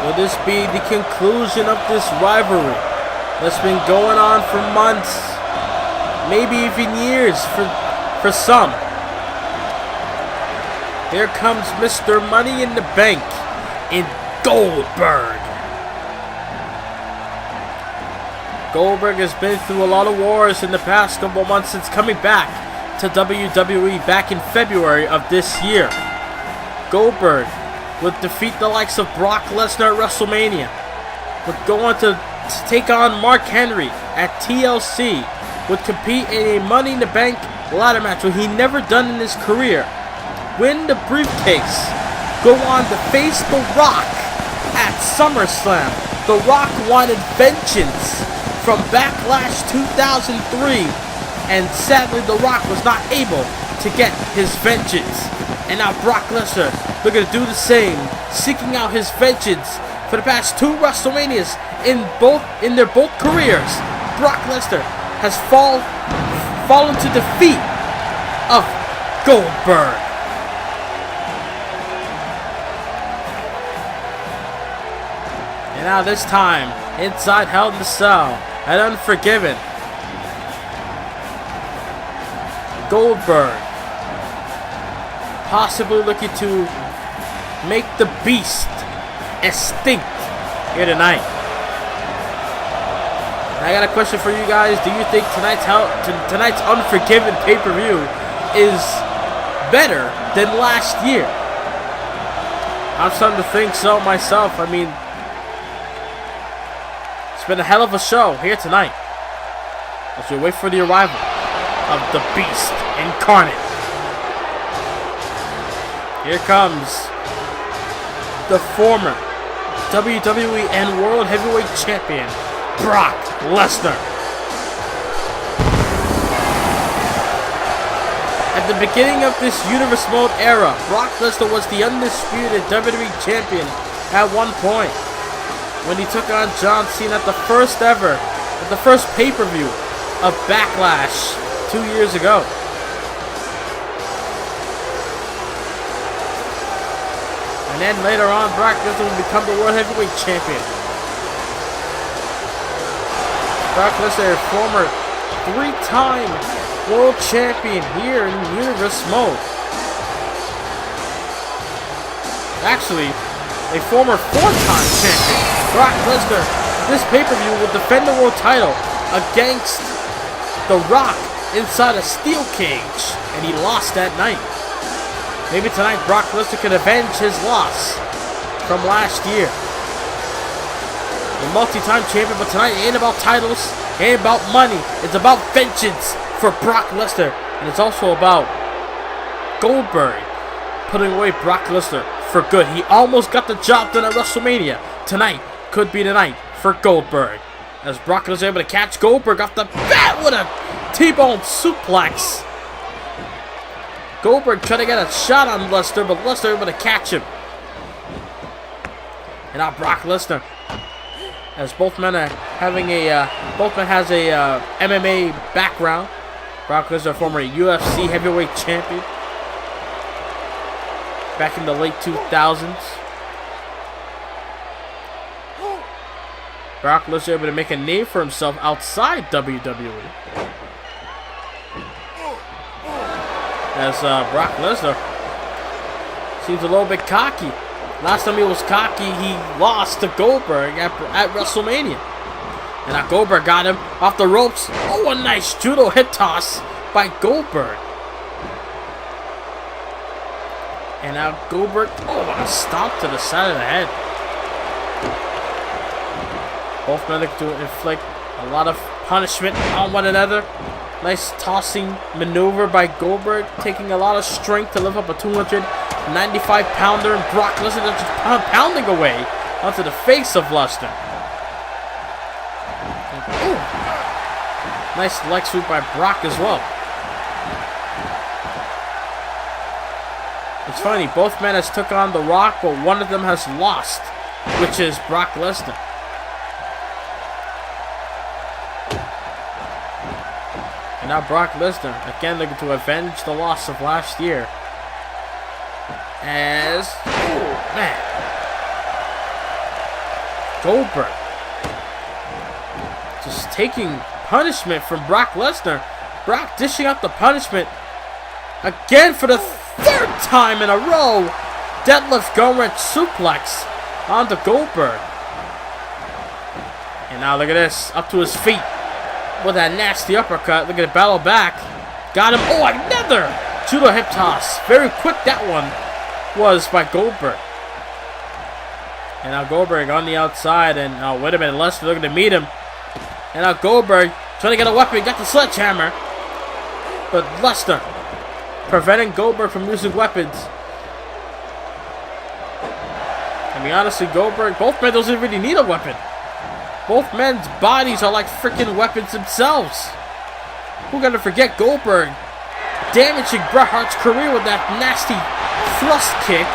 Will this be the conclusion of this rivalry that's been going on for months? Maybe even years for some. Here comes Mr. Money in the Bank in Goldberg. Goldberg has been through a lot of wars in the past couple months since coming back to WWE back in February of this year. Goldberg would defeat the likes of Brock Lesnar at WrestleMania. Would go on to take on Mark Henry at TLC. Would compete in a Money in the Bank ladder match, which he never done in his career. Win the briefcase. Go on to face The Rock at SummerSlam. The Rock wanted vengeance from Backlash 2003, and sadly The Rock was not able to get his vengeance. And now Brock Lesnar, they're going to do the same, seeking out his vengeance for the past 2 WrestleManias in their both careers. Brock Lesnar has fallen to defeat of Goldberg. And now this time, inside Hell in the Cell at Unforgiven, Goldberg possibly looking to make the Beast extinct here tonight. I got a question for you guys. Do you think tonight's Unforgiven pay-per-view is better than last year? I'm starting to think so myself. I mean, it's been a hell of a show here tonight as we wait for the arrival of the Beast Incarnate. Here comes the former WWE and World Heavyweight Champion, Brock Lesnar. At the beginning of this Universe Mode era, Brock Lesnar was the undisputed WWE Champion at one point when he took on John Cena at the first pay-per-view of Backlash 2 years ago. And then later on, Brock Lesnar would become the World Heavyweight Champion. Brock Lesnar, former 3-time World Champion here in Universe Mode. Actually, a former 4-time champion. Brock Lesnar, this pay-per-view, will defend the world title against The Rock inside a steel cage, and he lost that night. Maybe tonight Brock Lesnar could avenge his loss from last year. A multi-time champion, but tonight it ain't about titles, it ain't about money, it's about vengeance for Brock Lesnar, and it's also about Goldberg putting away Brock Lesnar for good. He almost got the job done at WrestleMania. Tonight could be the night for Goldberg, as Brock Lesnar able to catch Goldberg off the bat with a T-bone suplex. Goldberg trying to get a shot on Lesnar, but Lesnar able to catch him. And now Brock Lesnar, as both men are having both men has a MMA background. Brock Lesnar, former UFC heavyweight champion back in the late 2000s. Brock Lesnar able to make a name for himself outside WWE. As Brock Lesnar seems a little bit cocky. Last time he was cocky, he lost to Goldberg at WrestleMania. And now Goldberg got him off the ropes. Oh, a nice judo hip toss by Goldberg. And now Goldberg, oh, what a stomp to the side of the head. Both men look to inflict a lot of punishment on one another. Nice tossing maneuver by Goldberg, taking a lot of strength to lift up a 295-pounder, and Brock Lesnar just pounding away onto the face of Lesnar. Ooh. Nice leg sweep by Brock as well. It's funny, both men has took on The Rock, but one of them has lost, which is Brock Lesnar. And now Brock Lesnar, again looking to avenge the loss of last year. As, oh man, Goldberg just taking punishment from Brock Lesnar. Brock dishing out the punishment again for the third time in a row. Deadlift gut-wrench suplex onto Goldberg. And now look at this, up to his feet with that nasty uppercut. Look at it, battle back. Got him. Oh, another judo hip toss. Very quick that one was by Goldberg. And now Goldberg on the outside. And oh, wait a minute, Lesnar looking to meet him. And now Goldberg trying to get a weapon. Got the sledgehammer. But Lesnar preventing Goldberg from using weapons. I mean, honestly, Goldberg, both men doesn't really need a weapon. Both men's bodies are like freaking weapons themselves. We're gonna forget Goldberg damaging Bret Hart's career with that nasty thrust kick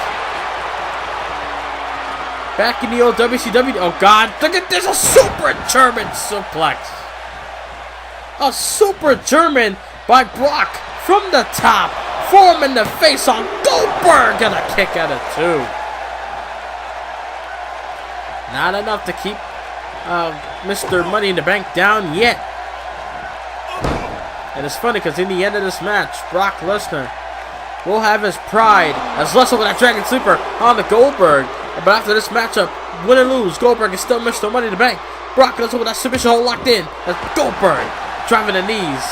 back in the old WCW. Oh God, look at this, a super German suplex. A super German by Brock from the top. Form in the face on Goldberg, and a kick out of two. Not enough to keep Mr. Money in the Bank down yet. And it's funny because in the end of this match, Brock Lesnar will have his pride as Lesnar with that Dragon Sleeper on the Goldberg. But after this matchup, win or lose, Goldberg is still Mr. Money in the Bank. Brock Lesnar with that submission hold locked in. That's Goldberg driving the knees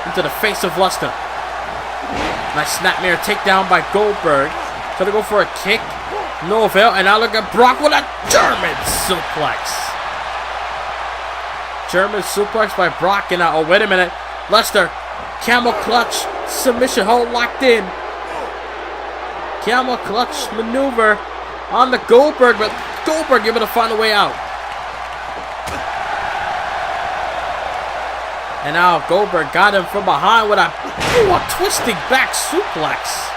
into the face of Lesnar. Nice snapmare takedown by Goldberg. Trying to go for a kick. No avail. And now look at Brock with a German suplex. German suplex by Brock. And now, oh, wait a minute. Lesnar, camel clutch, submission hold locked in. Camel clutch maneuver on the Goldberg, but Goldberg able to find a way out. And now Goldberg got him from behind with a twisting back suplex.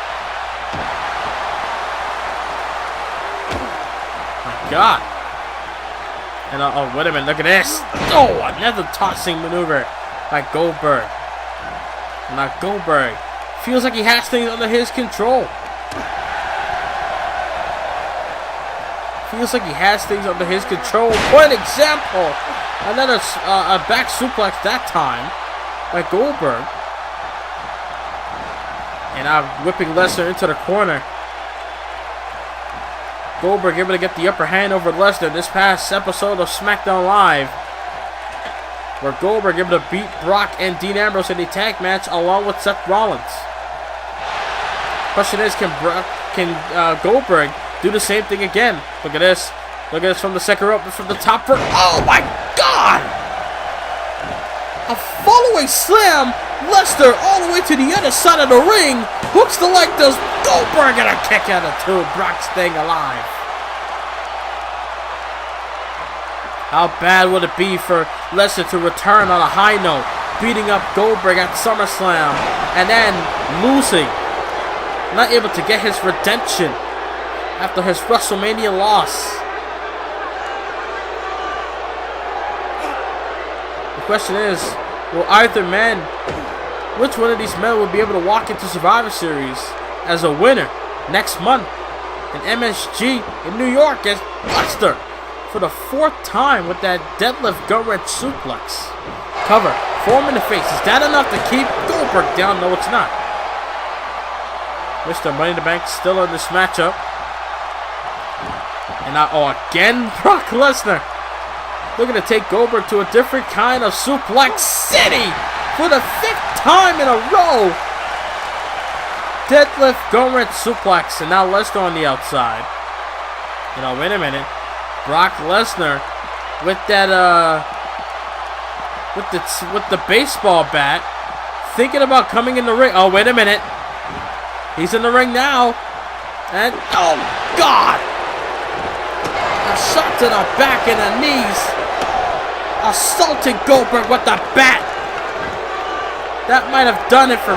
My God. And oh, wait a minute, look at this. Oh, another tossing maneuver by Goldberg. And now Goldberg feels like he has things under his control. Feels like he has things under his control. For an example, another a back suplex that time by Goldberg. And now whipping Lesnar into the corner. Goldberg able to get the upper hand over Lesnar this past episode of SmackDown Live, where Goldberg able to beat Brock and Dean Ambrose in a tag match along with Seth Rollins. Question is, can Goldberg do the same thing again? Look at this. Look at this from the second rope, from the top rope. Oh my God! A following slam. Lesnar all the way to the other side of the ring. Hooks the leg, does Goldberg, and a kick out of two. Brock staying alive. How bad would it be for Lesnar to return on a high note, beating up Goldberg at SummerSlam, and then losing, not able to get his redemption after his WrestleMania loss? The question is, will either man, which one of these men will be able to walk into Survivor Series as a winner next month in MSG in New York as Lesnar for the fourth time with that deadlift gut wrench suplex? Cover, form in the face. Is that enough to keep Goldberg down? No, it's not. Mr. Money in the Bank still in this matchup. And now, oh, again, Brock Lesnar looking to take Goldberg to a different kind of suplex city for the fifth time in a row. Deadlift gut wrench suplex, and now Lesnar on the outside. You know, wait a minute. Brock Lesnar with that with the baseball bat, thinking about coming in the ring. Oh, wait a minute. He's in the ring now. And oh God! A shot to the back and the knees. Assaulting Goldberg with the bat. That might have done it for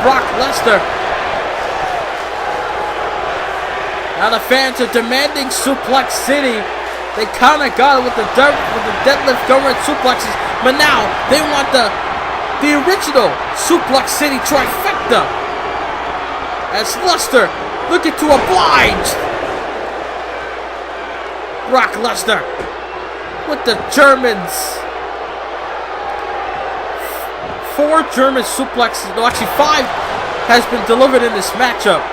Brock Lesnar. Now the fans are demanding Suplex City. They kind of got it with the deadlift gut wrench suplexes, but now they want the original Suplex City trifecta. As Lesnar looking to oblige. Brock Lesnar with the Germans. 4 German suplexes, no, actually 5 has been delivered in this matchup.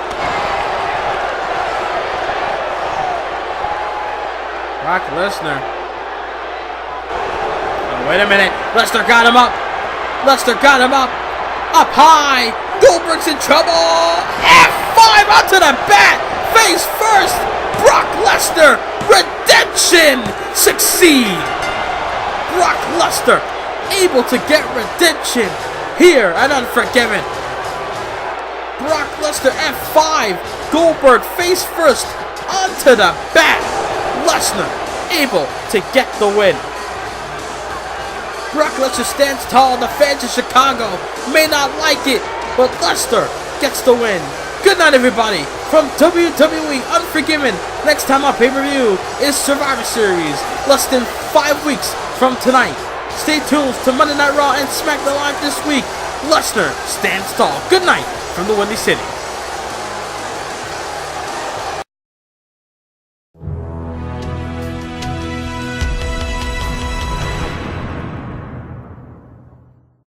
Brock Lesnar. Oh, wait a minute. Lesnar got him up. Lesnar got him up. Up high. Goldberg's in trouble. F5 onto the bat. Face first. Brock Lesnar. Redemption. Succeed. Brock Lesnar able to get redemption here at Unforgiven. Brock Lesnar F5. Goldberg face first onto the bat. Lesnar able to get the win. Brock Lesnar stands tall. The fans in Chicago may not like it, but Lesnar gets the win. Good night, everybody, from WWE Unforgiven. Next time on pay-per-view is Survivor Series, less than 5 weeks from tonight. Stay tuned to Monday Night Raw and SmackDown Live this week. Lesnar stands tall. Good night from the Windy City.